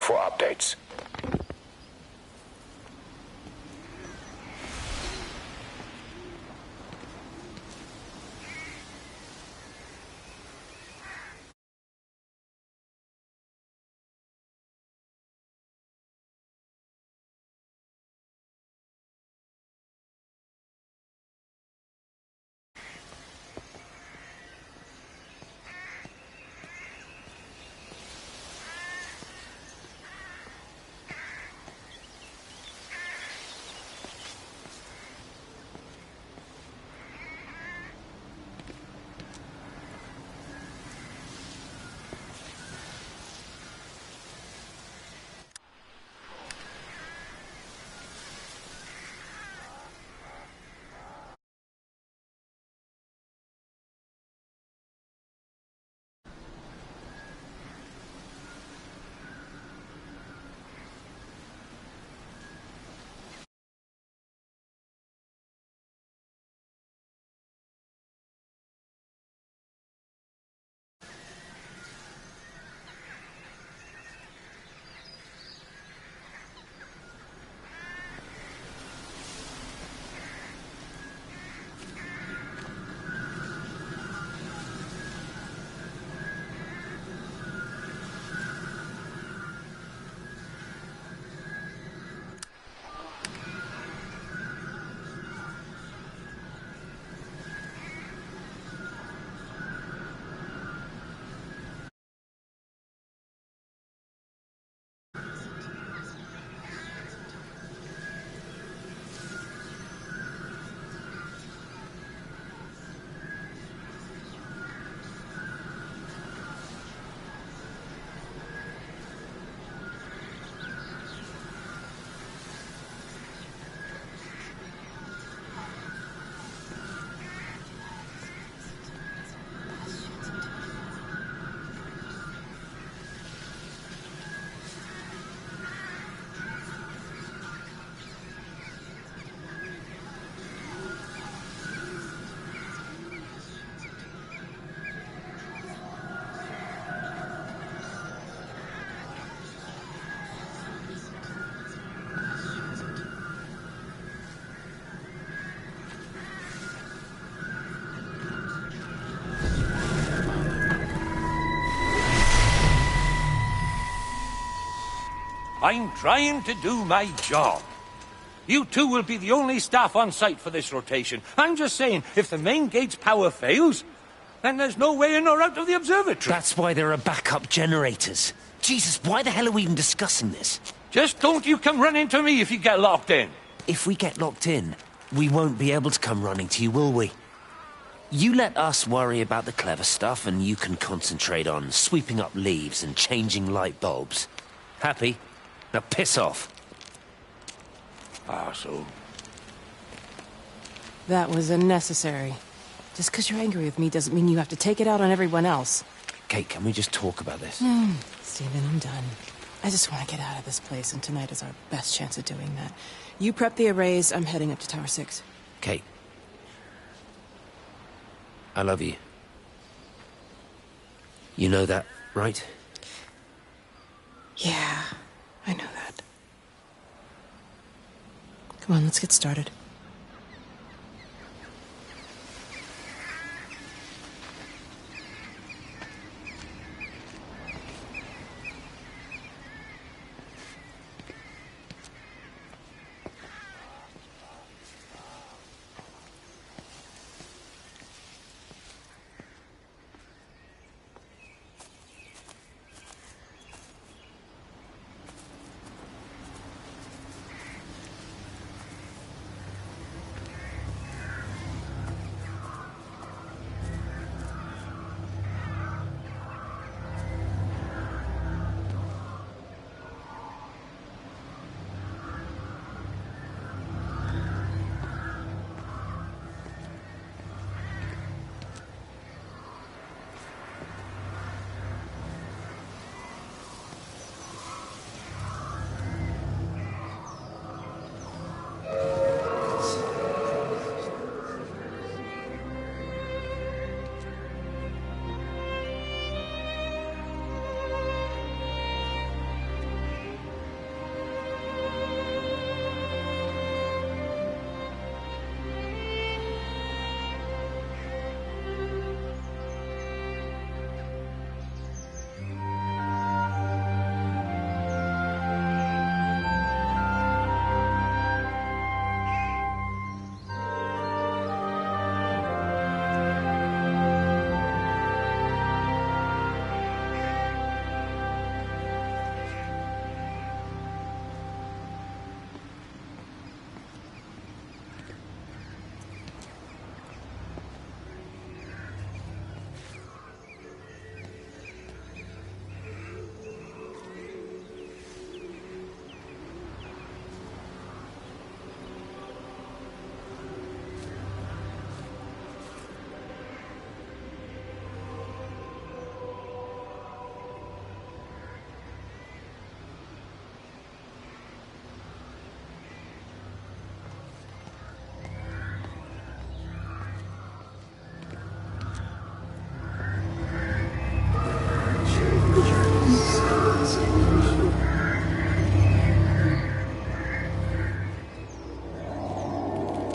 for updates. I'm trying to do my job. You two will be the only staff on site for this rotation. I'm just saying, if the main gate's power fails, then there's no way in or out of the observatory. That's why there are backup generators. Jesus, why the hell are we even discussing this? Just don't you come running to me if you get locked in. If we get locked in, we won't be able to come running to you, will we? You let us worry about the clever stuff, and you can concentrate on sweeping up leaves and changing light bulbs. Happy? Now piss off. So... That was unnecessary. Just because you're angry with me doesn't mean you have to take it out on everyone else. Kate, can we just talk about this? Steven, I'm done. I just want to get out of this place, and tonight is our best chance of doing that. You prep the arrays, I'm heading up to Tower 6. Kate. I love you. You know that, right? Yeah, I know that. Come on, let's get started.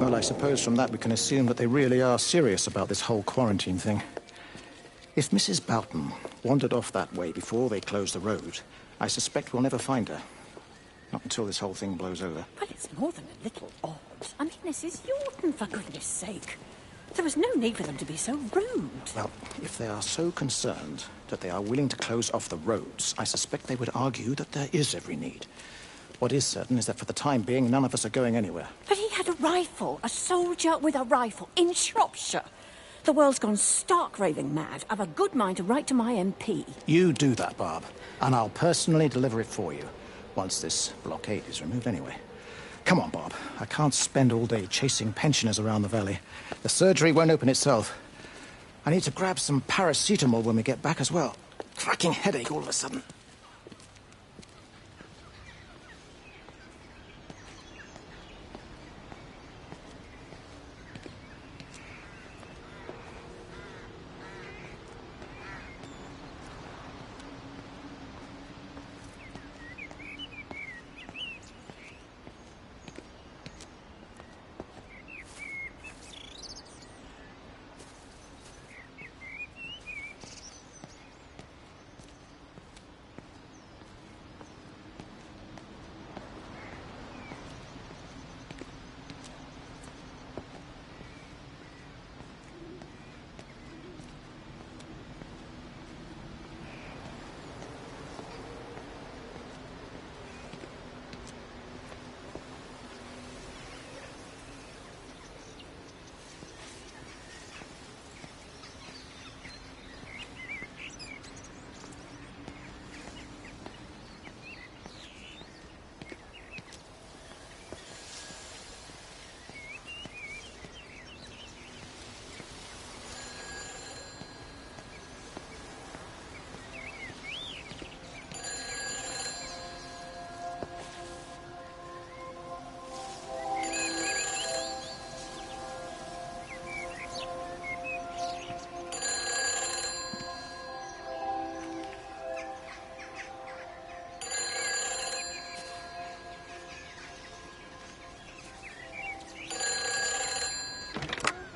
Well, I suppose from that we can assume that they really are serious about this whole quarantine thing. If Mrs. Boughton wandered off that way before they closed the road, I suspect we'll never find her. Not until this whole thing blows over. But it's more than a little odd. I mean, this is Yorton, for goodness sake. There was no need for them to be so rude. Well, if they are so concerned that they are willing to close off the roads, I suspect they would argue that there is every need. What is certain is that for the time being, none of us are going anywhere. But he had a rifle, a soldier with a rifle, in Shropshire. The world's gone stark raving mad. I've a good mind to write to my MP. You do that, Barb, and I'll personally deliver it for you, once this blockade is removed anyway. Come on, Bob. I can't spend all day chasing pensioners around the valley. The surgery won't open itself. I need to grab some paracetamol when we get back as well. Cracking headache all of a sudden.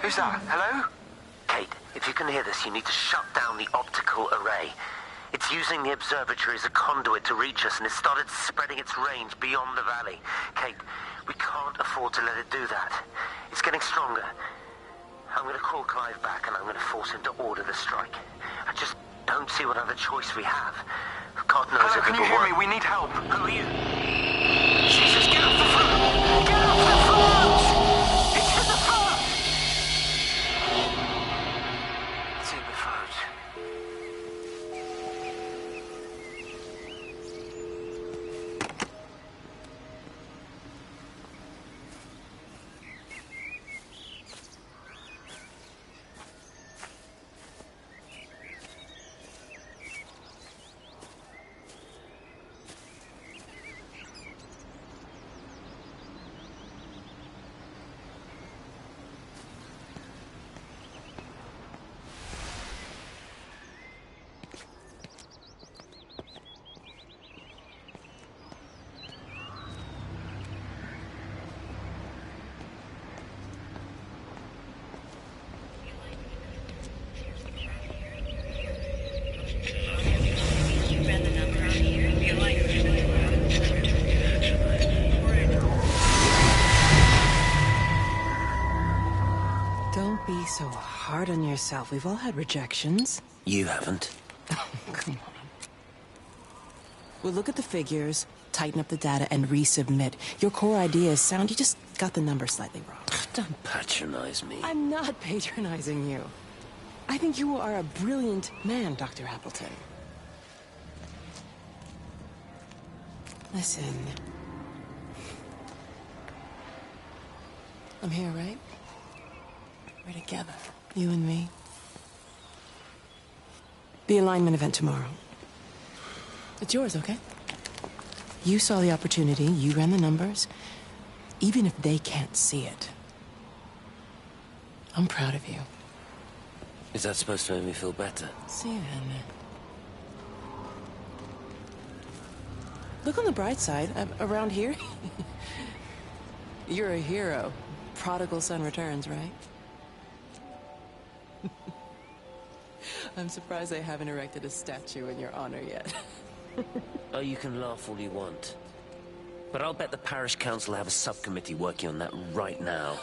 Who's that? Hello? Kate, if you can hear this, you need to shut down the optical array. It's using the observatory as a conduit to reach us, and it's started spreading its range beyond the valley. Kate, we can't afford to let it do that. It's getting stronger. I'm going to call Clive back, and I'm going to force him to order the strike. I just don't see what other choice we have. God knows Hello, if can it you will hear work. me? We need help. Who are you? Jesus, get off the phone! Get off the phone! It's in the phone! It's in the phone. Don't be so hard on yourself. We've all had rejections. You haven't. Come on. We'll look at the figures, tighten up the data, and resubmit. Your core idea is sound. You just got the number slightly wrong. Don't patronize me. I'm not patronizing you. I think you are a brilliant man, Dr. Appleton. Listen. I'm here, right? We're together, you and me. The alignment event tomorrow. It's yours, okay? You saw the opportunity, you ran the numbers. Even if they can't see it, I'm proud of you. Is that supposed to make me feel better? See you, Henry. Look on the bright side. Around here, you're a hero. Prodigal son returns, right? I'm surprised they haven't erected a statue in your honor yet. Oh, you can laugh all you want. But I'll bet the parish council have a subcommittee working on that right now.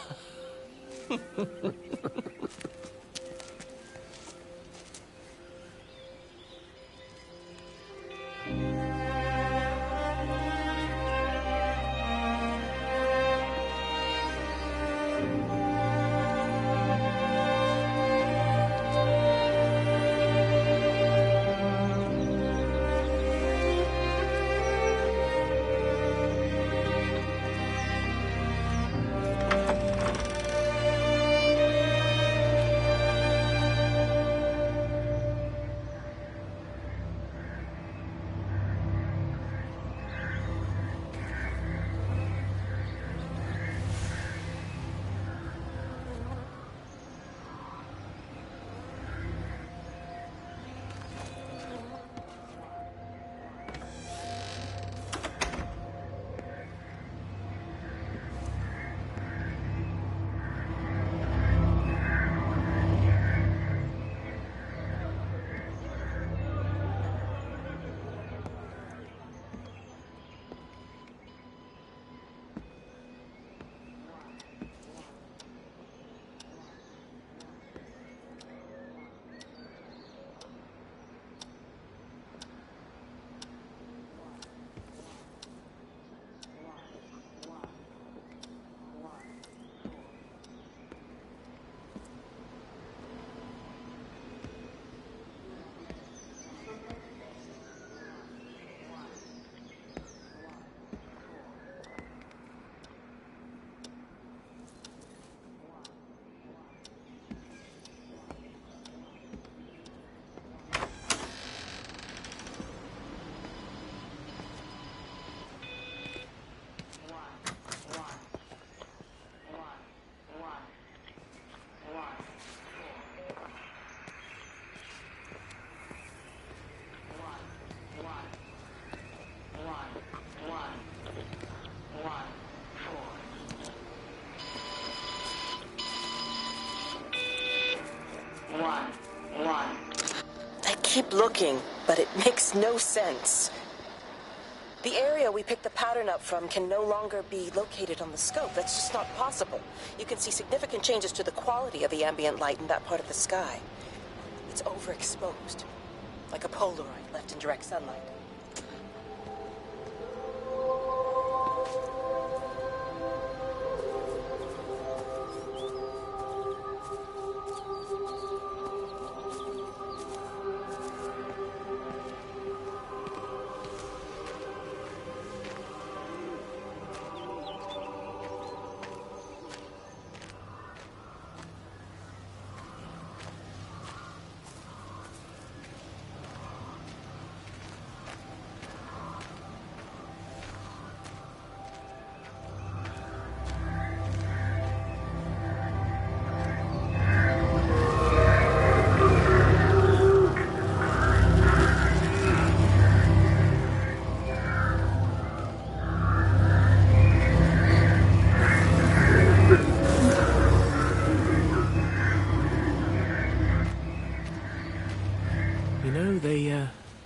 I keep looking, but it makes no sense. The area we picked the pattern up from can no longer be located on the scope. That's just not possible. You can see significant changes to the quality of the ambient light in that part of the sky. It's overexposed, like a Polaroid left in direct sunlight.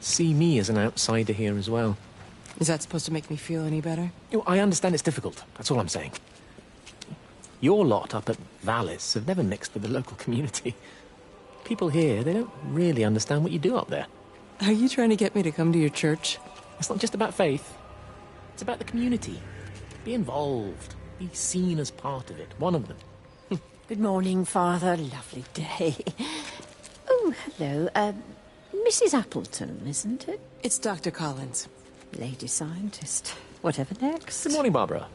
See me as an outsider here as well. Is that supposed to make me feel any better? I understand it's difficult. That's all I'm saying. Your lot up at Vallis have never mixed with the local community. People here, they don't really understand what you do up there. Are you trying to get me to come to your church? It's not just about faith. It's about the community. Be involved. Be seen as part of it. One of them. Good morning, Father. Lovely day. Oh, hello. Mrs. Appleton, isn't it? It's Dr. Collins. Lady scientist. Whatever next. Good morning, Barbara.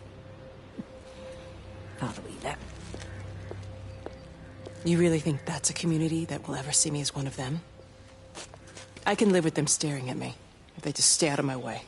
Father Wheeler. You really think that's a community that will ever see me as one of them? I can live with them staring at me, if they just stay out of my way.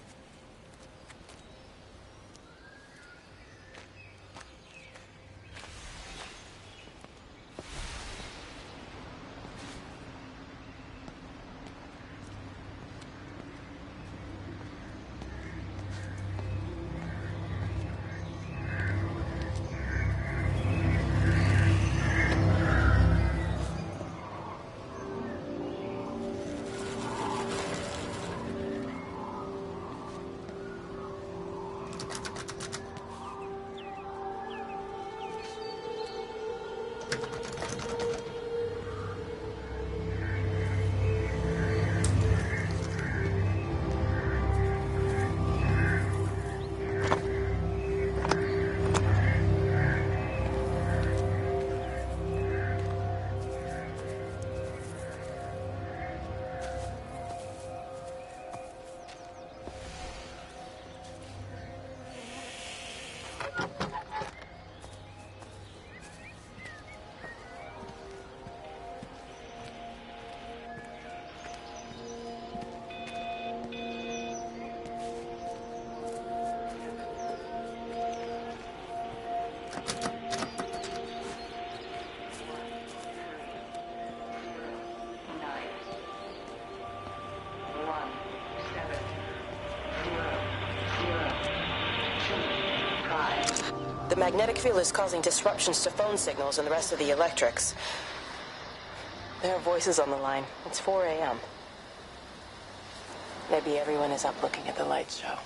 magnetic field is causing disruptions to phone signals and the rest of the electrics. There are voices on the line. It's 4 a.m. Maybe everyone is up looking at the light show.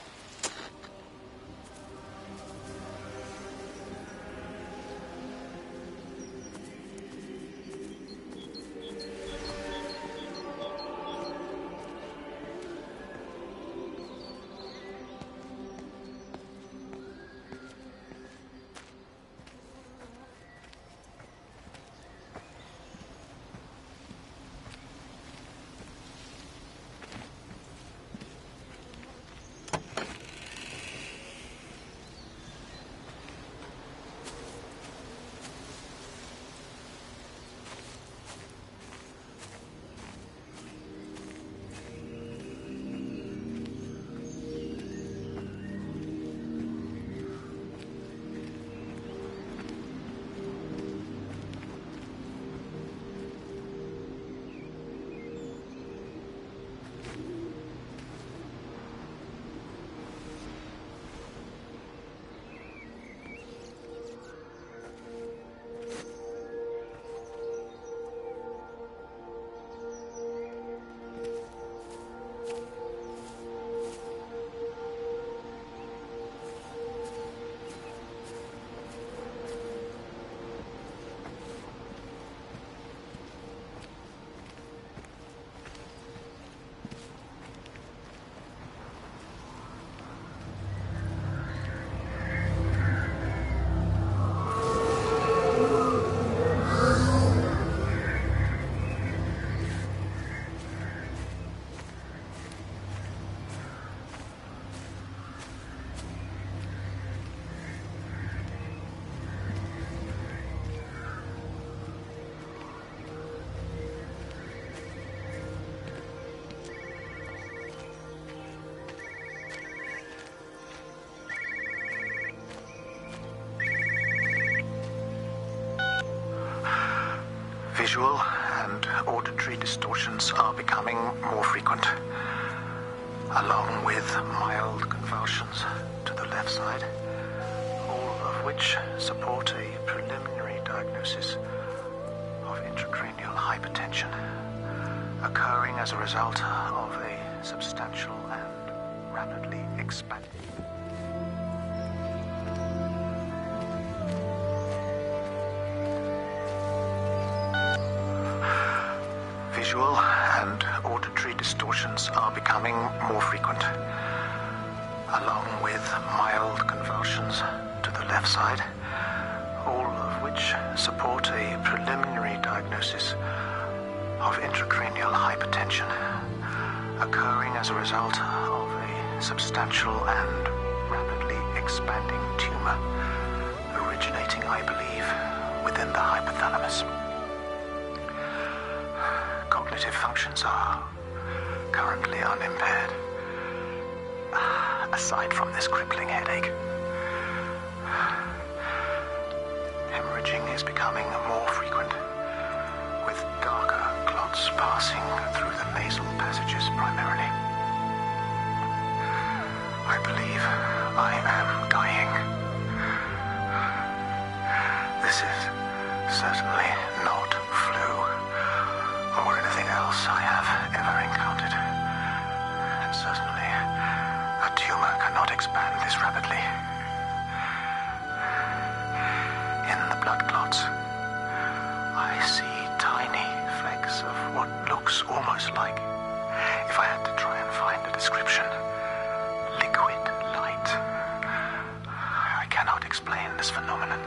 Visual and auditory distortions are becoming more frequent, along with mild convulsions to the left side, all of which support a preliminary diagnosis of intracranial hypertension, occurring as a result of a substantial and rapidly expanding visual and auditory distortions are becoming more frequent, along with mild convulsions to the left side, all of which support a preliminary diagnosis of intracranial hypertension, occurring as a result of a substantial and rapidly expanding tumor, originating, I believe, within the hypothalamus. Cognitive functions are currently unimpaired, aside from this crippling headache. Hemorrhaging is becoming more frequent, with darker clots passing through the nasal passages primarily. I believe I am dying. This is certainly not flu or anything else I have ever encountered. And certainly, a tumor cannot expand this rapidly. In the blood clots, I see tiny flecks of what looks almost like, if I had to try and find a description, liquid light. I cannot explain this phenomenon.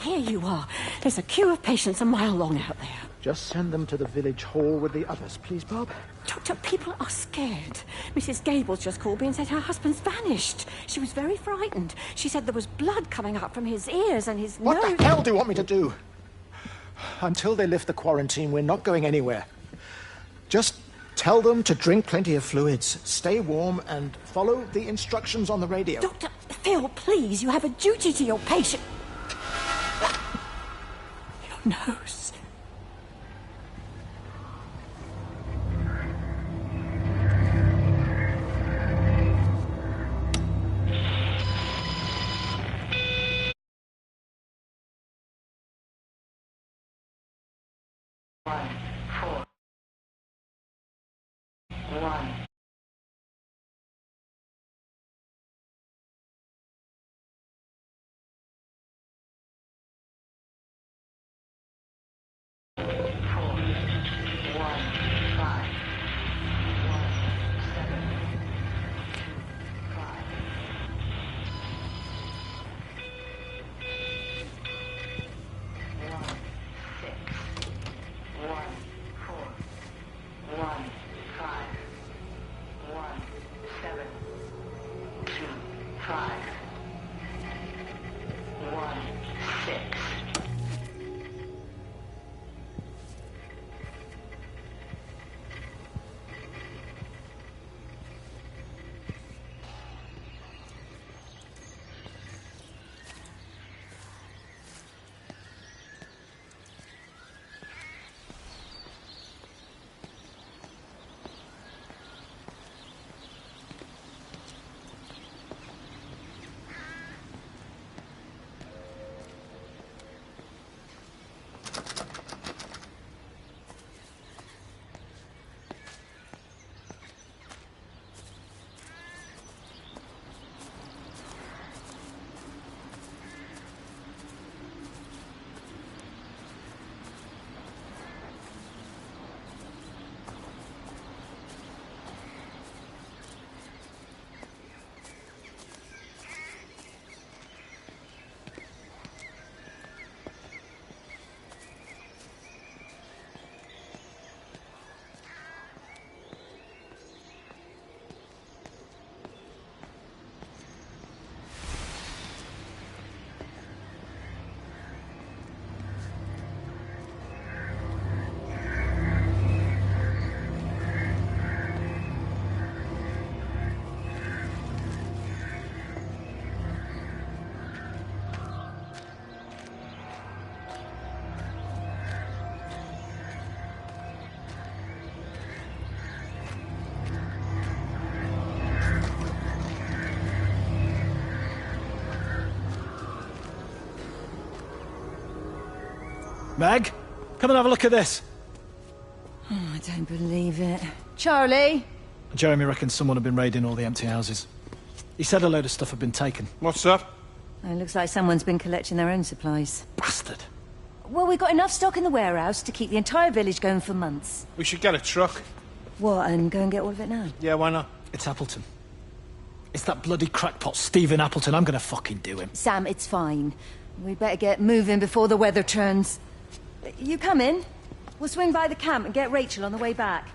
Here you are. There's a queue of patients a mile long out there. Just send them to the village hall with the others, please, Bob. Doctor, people are scared. Mrs. Gables just called me and said her husband's vanished. She was very frightened. She said there was blood coming up from his ears and his nose. What the hell do you want me to do? Until they lift the quarantine, we're not going anywhere. Just tell them to drink plenty of fluids, stay warm, and follow the instructions on the radio. Dr. Phil, please, you have a duty to your patient. Your nose. Meg, come and have a look at this. Oh, I don't believe it. Charlie? Jeremy reckons someone had been raiding all the empty houses. He said a load of stuff had been taken. What's up? Oh, it looks like someone's been collecting their own supplies. Bastard. Well, we've got enough stock in the warehouse to keep the entire village going for months. We should get a truck. What, and go and get all of it now? Yeah, why not? It's Appleton. It's that bloody crackpot Stephen Appleton. I'm gonna fucking do him. Sam, it's fine. We better get moving before the weather turns. You come in. We'll swing by the camp and get Rachel on the way back.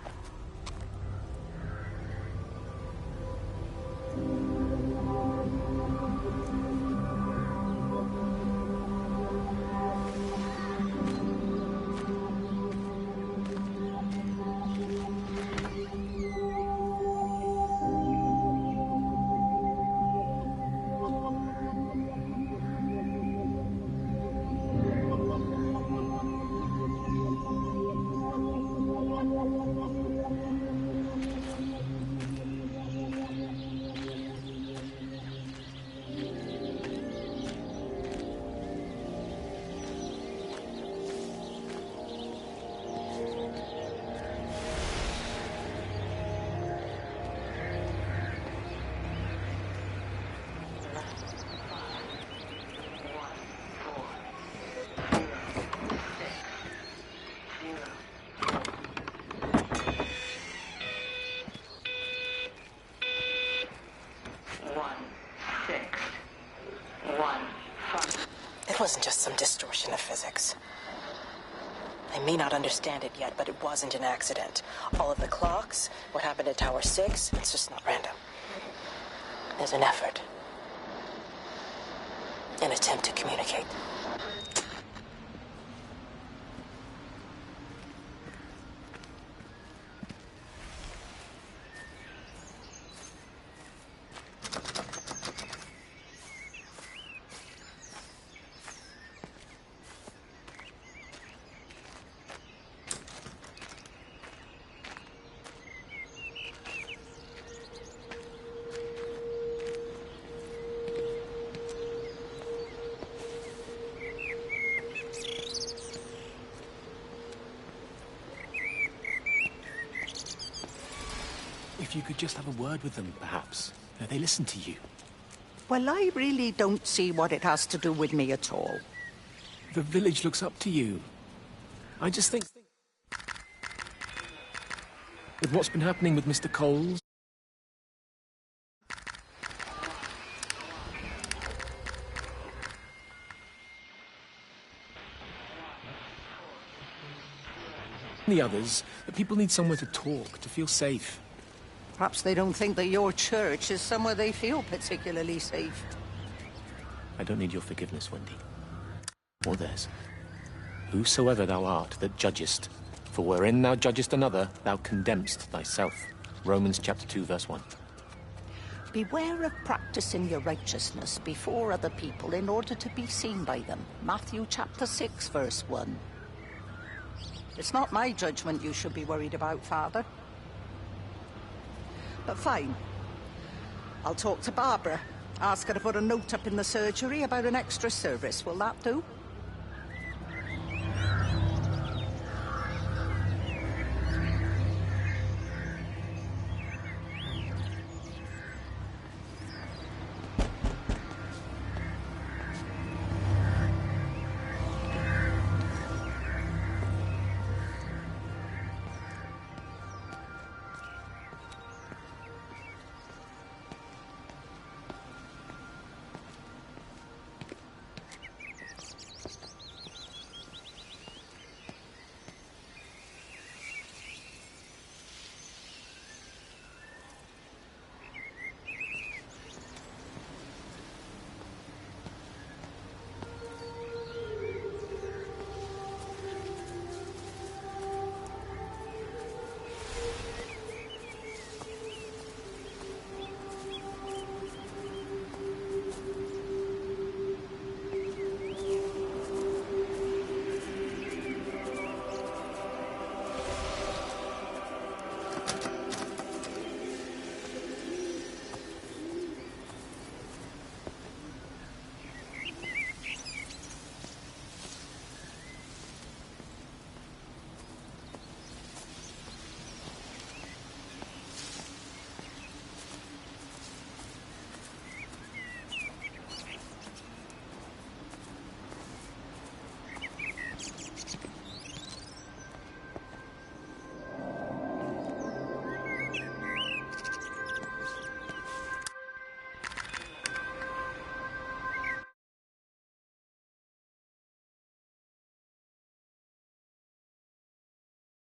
It wasn't just some distortion of physics. I may not understand it yet, but it wasn't an accident. All of the clocks, what happened at Tower 6, it's just not random. There's an effort. An attempt to communicate. If you could just have a word with them, perhaps. They listen to you. Well, I really don't see what it has to do with me at all. The village looks up to you. I just think... With what's been happening with Mr. Coles... the others, that people need somewhere to talk, to feel safe. Perhaps they don't think that your church is somewhere they feel particularly safe. I don't need your forgiveness, Wendy. Or theirs. Whosoever thou art that judgest, for wherein thou judgest another, thou condemnest thyself. Romans chapter 2, verse 1. Beware of practicing your righteousness before other people in order to be seen by them. Matthew chapter 6, verse 1. It's not my judgment you should be worried about, Father. But fine. I'll talk to Barbara. Ask her to put a note up in the surgery about an extra service. Will that do?